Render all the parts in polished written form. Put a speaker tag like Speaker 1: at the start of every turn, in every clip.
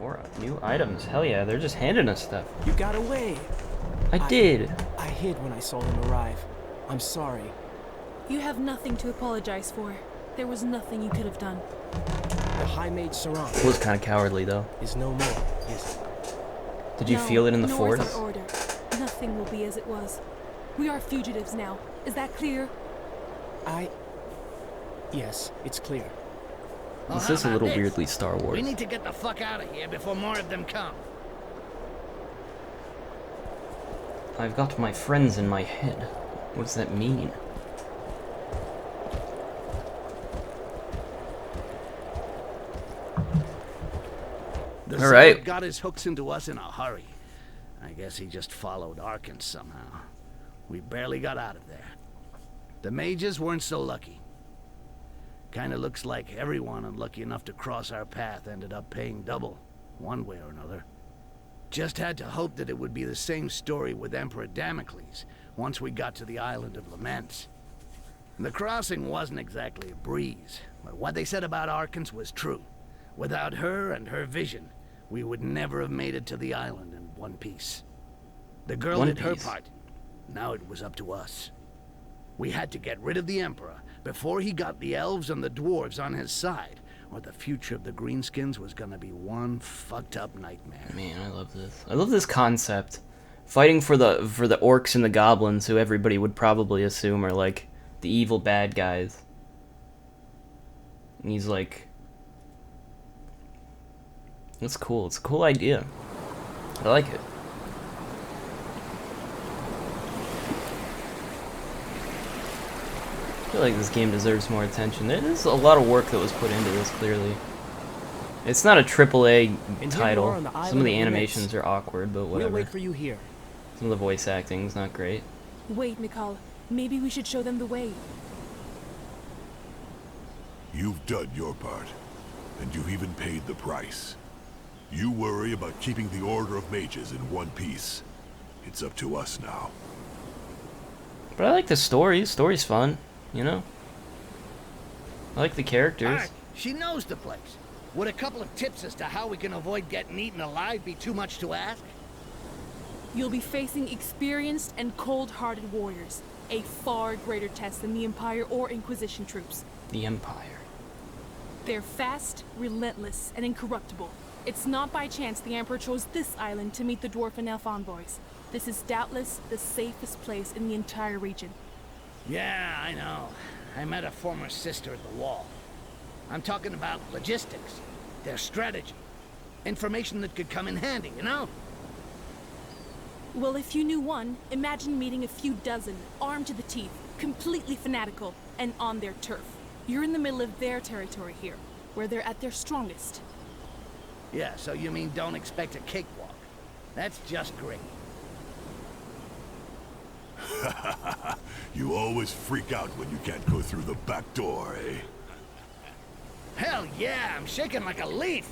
Speaker 1: Or new items. Hell yeah, they're just handing us stuff.
Speaker 2: You got away.
Speaker 1: I did.
Speaker 2: I hid when I saw them arrive. I'm sorry.
Speaker 3: You have nothing to apologize for. There was nothing you could have done.
Speaker 2: The High Mage Sarang
Speaker 1: It was kind of cowardly though.
Speaker 2: is no more, is it?
Speaker 1: Did you feel it in the
Speaker 3: nor is
Speaker 1: force?
Speaker 3: our order. Nothing will be as it was. We are fugitives now. Is that clear?
Speaker 2: Yes, it's clear.
Speaker 4: Well,
Speaker 1: This
Speaker 4: how
Speaker 1: is a
Speaker 4: about
Speaker 1: little
Speaker 4: this?
Speaker 1: weirdly Star Wars.
Speaker 4: We need to get the fuck out of here before more of them come.
Speaker 1: I've got my friends in my head. What does that mean?
Speaker 4: The
Speaker 1: All right.
Speaker 4: Zord got his hooks into us in a hurry. I guess he just followed Arkans somehow. We barely got out of there. The mages weren't so lucky. Kinda looks like everyone unlucky enough to cross our path ended up paying double, one way or another. Just had to hope that it would be the same story with Emperor Damocles once we got to the Island of Laments. The crossing wasn't exactly a breeze, but what they said about Arkans was true. Without her and her vision, we would never have made it to the island in one piece. The girl did her part. Now it was up to us. We had to get rid of the Emperor before he got the elves and the dwarves on his side, or the future of the Greenskins was gonna be one fucked up nightmare.
Speaker 1: Man, I love this. I love this concept. Fighting for the orcs and the goblins, who everybody would probably assume are like the evil bad guys. And he's like, that's cool. It's a cool idea. I like it. I feel like this game deserves more attention. There's a lot of work that was put into this, clearly. It's not a AAA title. Some of the animations are awkward, but whatever.
Speaker 2: We'll wait for you here.
Speaker 1: Some of the voice acting's not great.
Speaker 3: Wait, Mikal. Maybe we should show them the way.
Speaker 5: You've done your part, and you've even paid the price. You worry about keeping the Order of Mages in one piece. It's up to us now.
Speaker 1: But I like the story. The story's fun, you know? I like the characters.
Speaker 4: Alright, she knows the place. Would a couple of tips as to how we can avoid getting eaten alive be too much to ask?
Speaker 3: You'll be facing experienced and cold-hearted warriors. A far greater test than the Empire or Inquisition troops.
Speaker 1: The Empire.
Speaker 3: They're fast, relentless, and incorruptible. It's not by chance the Emperor chose this island to meet the dwarf and elf envoys. This is doubtless the safest place in the entire region.
Speaker 4: Yeah, I know. I met a former sister at the wall. I'm talking about logistics, their strategy, information that could come in handy, you know?
Speaker 3: Well, if you knew one, imagine meeting a few dozen, armed to the teeth, completely fanatical, and on their turf. You're in the middle of their territory here, where they're at their strongest.
Speaker 4: Yeah, so you mean don't expect a cakewalk. That's just great.
Speaker 5: You always freak out when you can't go through the back door, eh?
Speaker 4: Hell yeah, I'm shaking like a leaf.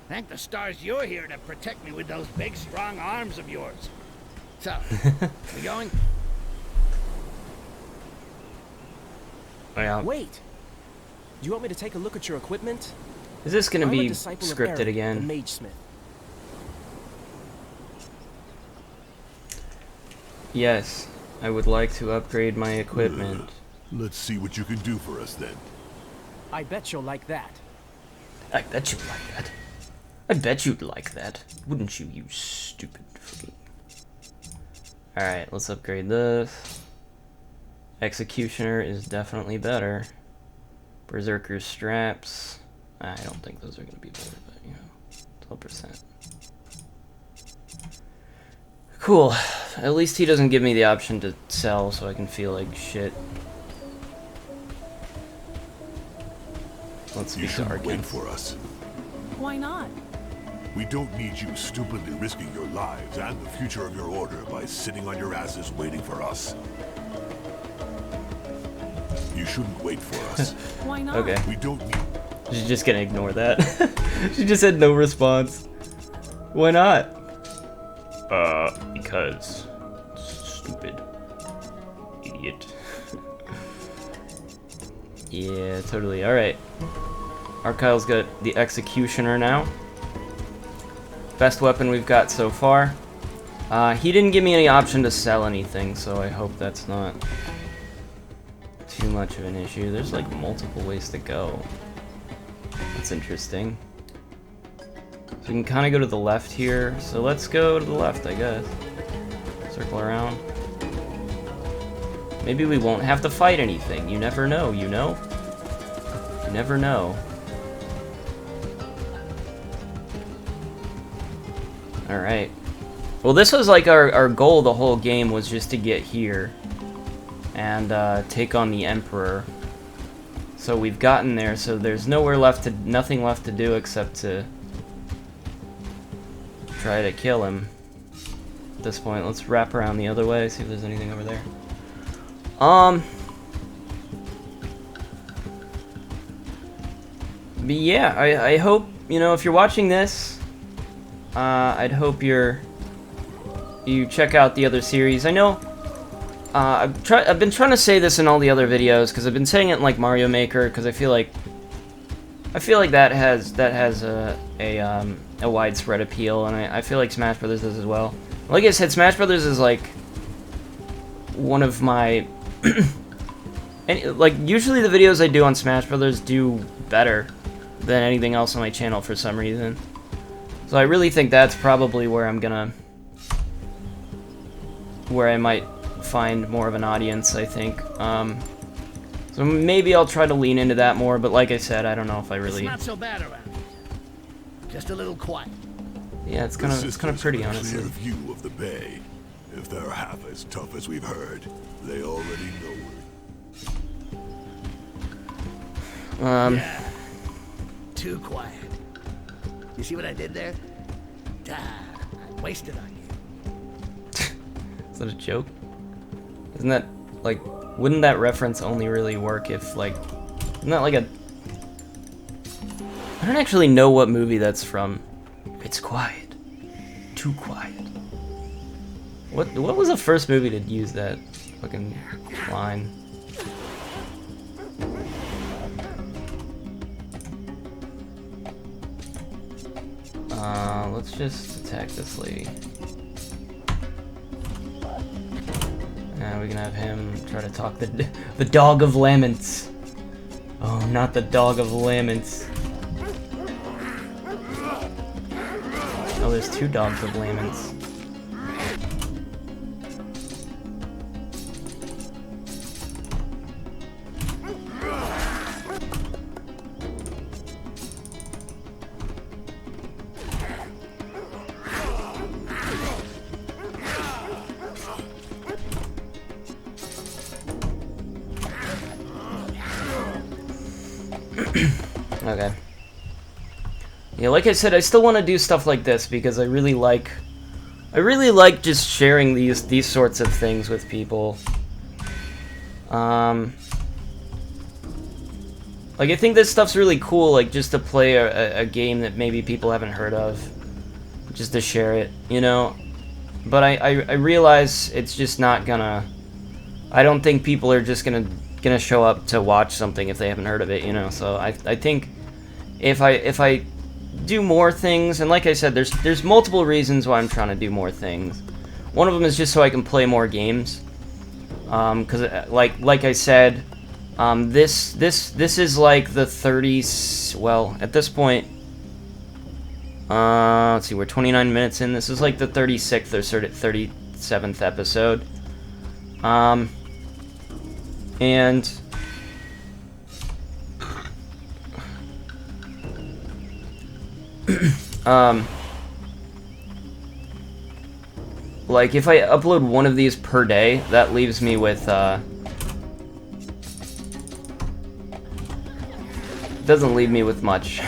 Speaker 4: Thank the stars you're here to protect me with those big, strong arms of yours. So, we going?
Speaker 1: Yeah.
Speaker 2: Wait! Do you want me to take a look at your equipment?
Speaker 1: Is this gonna
Speaker 2: I'm a
Speaker 1: be
Speaker 2: disciple of
Speaker 1: scripted
Speaker 2: Eric,
Speaker 1: again?
Speaker 2: the Mage Smith.
Speaker 1: Yes. I would like to upgrade my equipment.
Speaker 5: Let's see what you can do for us then.
Speaker 2: I bet you'll like that.
Speaker 1: I bet you'd like that. I bet you'd like that. Wouldn't you, you stupid fucking... Alright, let's upgrade this. Executioner is definitely better. Berserker's straps. I don't think those are going to be better, but you know, 12%. Cool. At least he doesn't give me the option to sell, so I can feel like shit. Let's
Speaker 5: You
Speaker 1: be
Speaker 5: shouldn't
Speaker 1: dark.
Speaker 5: wait for us.
Speaker 3: Why not?
Speaker 5: We don't need you stupidly risking your lives and the future of your order by sitting on your asses waiting for us. You shouldn't wait for us.
Speaker 3: Why not?
Speaker 1: Okay.
Speaker 5: We don't need...
Speaker 1: She's just gonna ignore that. She just had no response. Why not? Because... stupid. Idiot. Yeah, totally. Alright. Arkyle's got the Executioner now. Best weapon we've got so far. He didn't give me any option to sell anything, so I hope that's not too much of an issue. There's like multiple ways to go. That's interesting. So we can kind of go to the left here. So let's go to the left, I guess. Circle around. Maybe we won't have to fight anything. You never know, you know? You never know. Alright. Well, this was like our goal the whole game, was just to get here and take on the Emperor. So we've gotten there, so there's nothing left to do except to try to kill him. At this point, let's wrap around the other way, see if there's anything over there. But yeah, I hope, you know, if you're watching this, I'd hope you check out the other series. I know, I've been trying to say this in all the other videos, because I've been saying it in, like, Mario Maker, because I feel like that has a widespread appeal, and I feel like Smash Brothers does as well. Like I said, Smash Brothers is, like, one of my... and, like, usually the videos I do on Smash Brothers do better than anything else on my channel for some reason. So I really think that's probably where where I might find more of an audience, I think. So maybe I'll try to lean into that more, but like I said, I don't know if I really...
Speaker 4: It's not so bad around here. Just a little quiet.
Speaker 1: Yeah, it's kind of pretty, honestly.
Speaker 5: Clear view of the bay. If they're half as tough as we've heard, they already know it.
Speaker 4: Yeah. Too quiet. You see what I did there? I wasted on you.
Speaker 1: Is that a joke? Isn't that, like, wouldn't that reference only really work if, like, isn't that like a... I don't actually know what movie that's from. It's quiet. Too quiet. What was the first movie to use that fucking line? Let's just attack this lady. And we can have him try to talk the Dog of Laments. Oh, not the Dog of Laments. Oh, there's two Dogs of Laments. Okay. Yeah, like I said, I still want to do stuff like this because I really like just sharing these sorts of things with people. Like, I think this stuff's really cool, like, just to play a game that maybe people haven't heard of. Just to share it, you know? But I realize it's just not gonna... I don't think people are just gonna show up to watch something if they haven't heard of it, you know? So I think if I do more things, and like I said, there's multiple reasons why I'm trying to do more things. One of them is just so I can play more games. Because like I said, this is like the 30s. Well, at this point, let's see, we're 29 minutes in. This is like the 36th or 37th episode. And like, if I upload one of these per day, that leaves me with, doesn't leave me with much.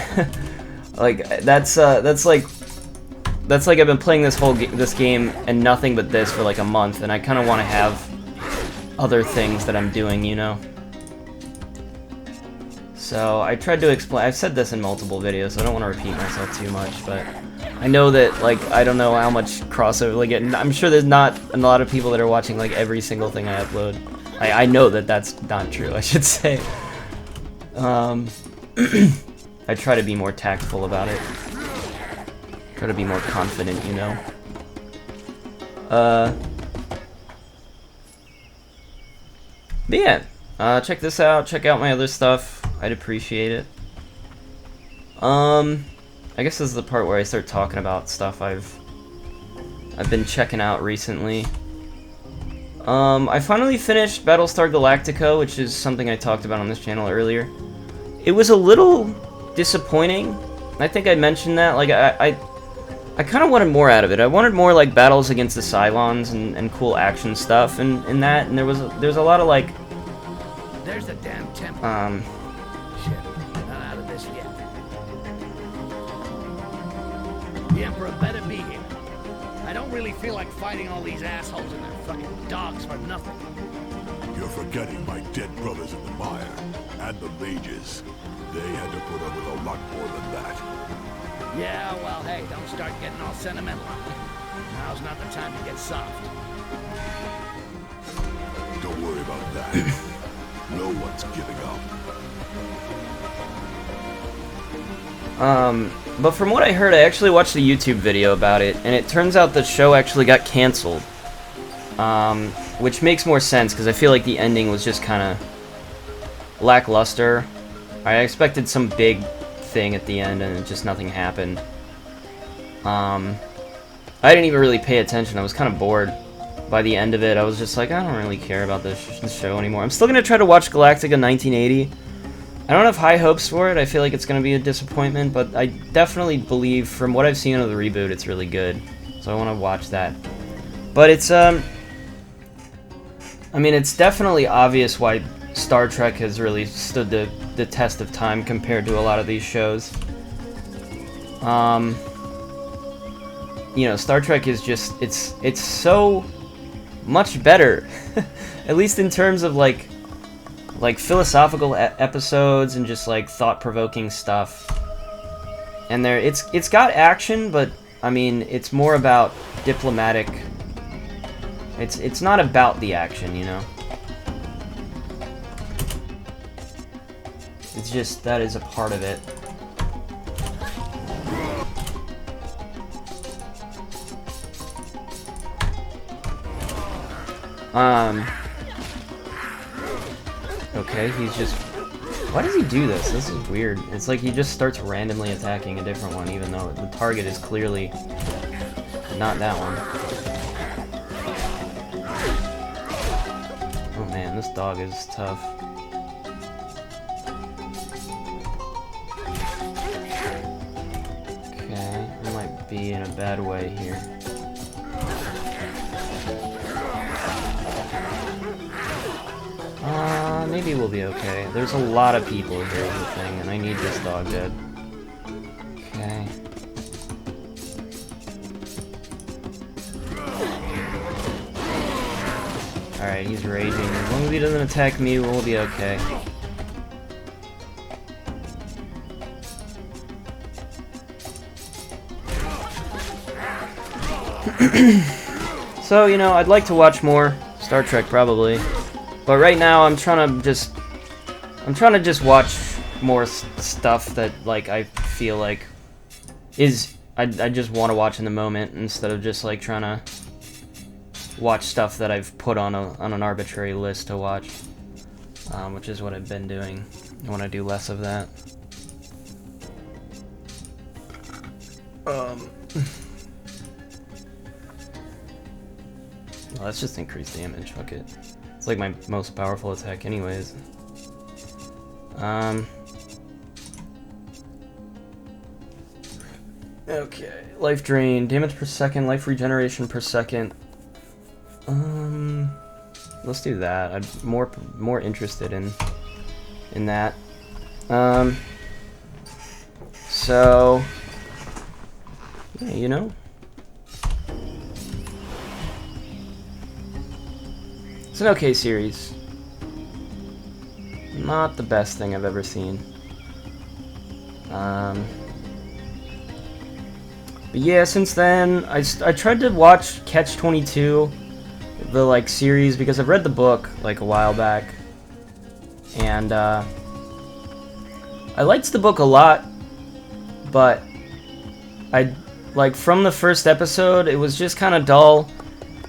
Speaker 1: Like, that's like I've been playing this game and nothing but this for like a month, and I kind of want to have other things that I'm doing, you know? So I tried to explain. I've said this in multiple videos, so I don't want to repeat myself too much, but I know that, like, I don't know how much crossover, like, I'm sure there's not a lot of people that are watching, like, every single thing I upload. I know that that's not true, I should say. I try to be more tactful about it. Try to be more confident, you know. But yeah, check this out. Check out my other stuff. I'd appreciate it. I guess this is the part where I start talking about stuff I've been checking out recently. I finally finished Battlestar Galactica, which is something I talked about on this channel earlier. It was a little disappointing. I think I mentioned that. Like, I kind of wanted more out of it. I wanted more, like, battles against the Cylons and cool action stuff and that. And there's a lot of, like...
Speaker 4: There's the damn temple. Shit, not out of this yet. The Emperor better be here. I don't really feel like fighting all these assholes and their fucking dogs for nothing.
Speaker 5: You're forgetting my dead brothers in the mire, and the mages. They had to put up with a lot more than that.
Speaker 4: Yeah, well, hey, don't start getting all sentimental on me. Now's not the time to get soft.
Speaker 5: Don't worry about that. No one's giving up.
Speaker 1: But from what I heard, I actually watched a YouTube video about it, and it turns out the show actually got canceled. Which makes more sense, because I feel like the ending was just kind of lackluster. I expected some big thing at the end, and just nothing happened. I didn't even really pay attention. I was kind of bored by the end of it. I was just like, I don't really care about this show anymore. I'm still going to try to watch Galactica 1980. I don't have high hopes for it. I feel like it's going to be a disappointment, but I definitely believe, from what I've seen of the reboot, it's really good. So I want to watch that. But it's, I mean, it's definitely obvious why Star Trek has really stood the test of time compared to a lot of these shows. You know, Star Trek is just, it's so much better. At least in terms of, like philosophical episodes and just like thought-provoking stuff. And it's got action, but I mean it's more about diplomatic. It's not about the action, you know. It's just that is a part of it. Okay, he's just... Why does he do this? This is weird. It's like he just starts randomly attacking a different one, even though the target is clearly not that one. Oh man, this dog is tough. Okay, I might be in a bad way here. Maybe we'll be okay. There's a lot of people here with the thing, and I need this dog dead. Okay. Alright, he's raging. As long as he doesn't attack me, we'll be okay. So, you know, I'd like to watch more Star Trek, probably. But right now, I'm trying to just watch more stuff that, like, I feel like I just want to watch in the moment, instead of just, like, trying to watch stuff that I've put on an arbitrary list to watch, which is what I've been doing. I want to do less of that. Well, let's just increase damage, fuck it. It's like my most powerful attack anyways. Okay, life drain, damage per second, life regeneration per second. Let's do that. I'm more interested in that. So yeah, you know. It's an okay series. Not the best thing I've ever seen. But yeah, since then, I tried to watch Catch-22, the, like, series, because I've read the book, like, a while back. And, I liked the book a lot, but I like from the first episode, it was just kind of dull,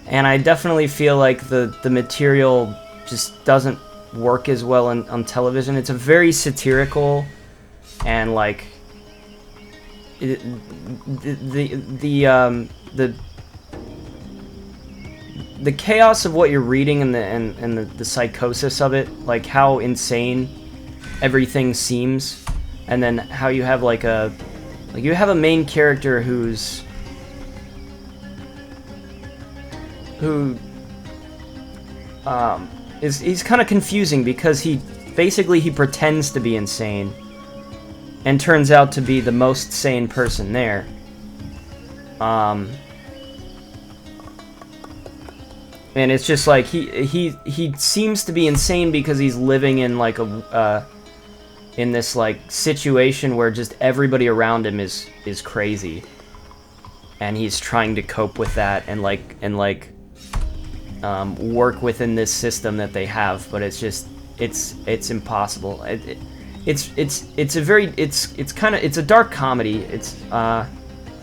Speaker 1: and I definitely feel like the material just doesn't work as well on television. It's a very satirical and like the chaos of what you're reading and the psychosis of it, like how insane everything seems, and then how you have like you have a main character who he's kind of confusing because he pretends to be insane and turns out to be the most sane person there. And it's just like he seems to be insane because he's living in like in this like situation where just everybody around him is crazy, and he's trying to cope with that and work within this system that they have, but it's just it's impossible. It's a dark comedy. It's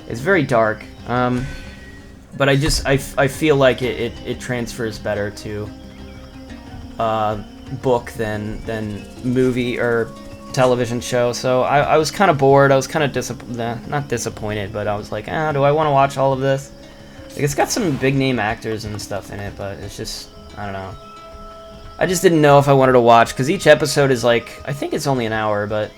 Speaker 1: very dark. But I feel like it transfers better to book than movie or television show. So I was kind of bored. I was kind of not disappointed, but I was like, do I want to watch all of this? Like, it's got some big name actors and stuff in it, but it's just, I don't know. I just didn't know if I wanted to watch, because each episode is like, I think it's only an hour, but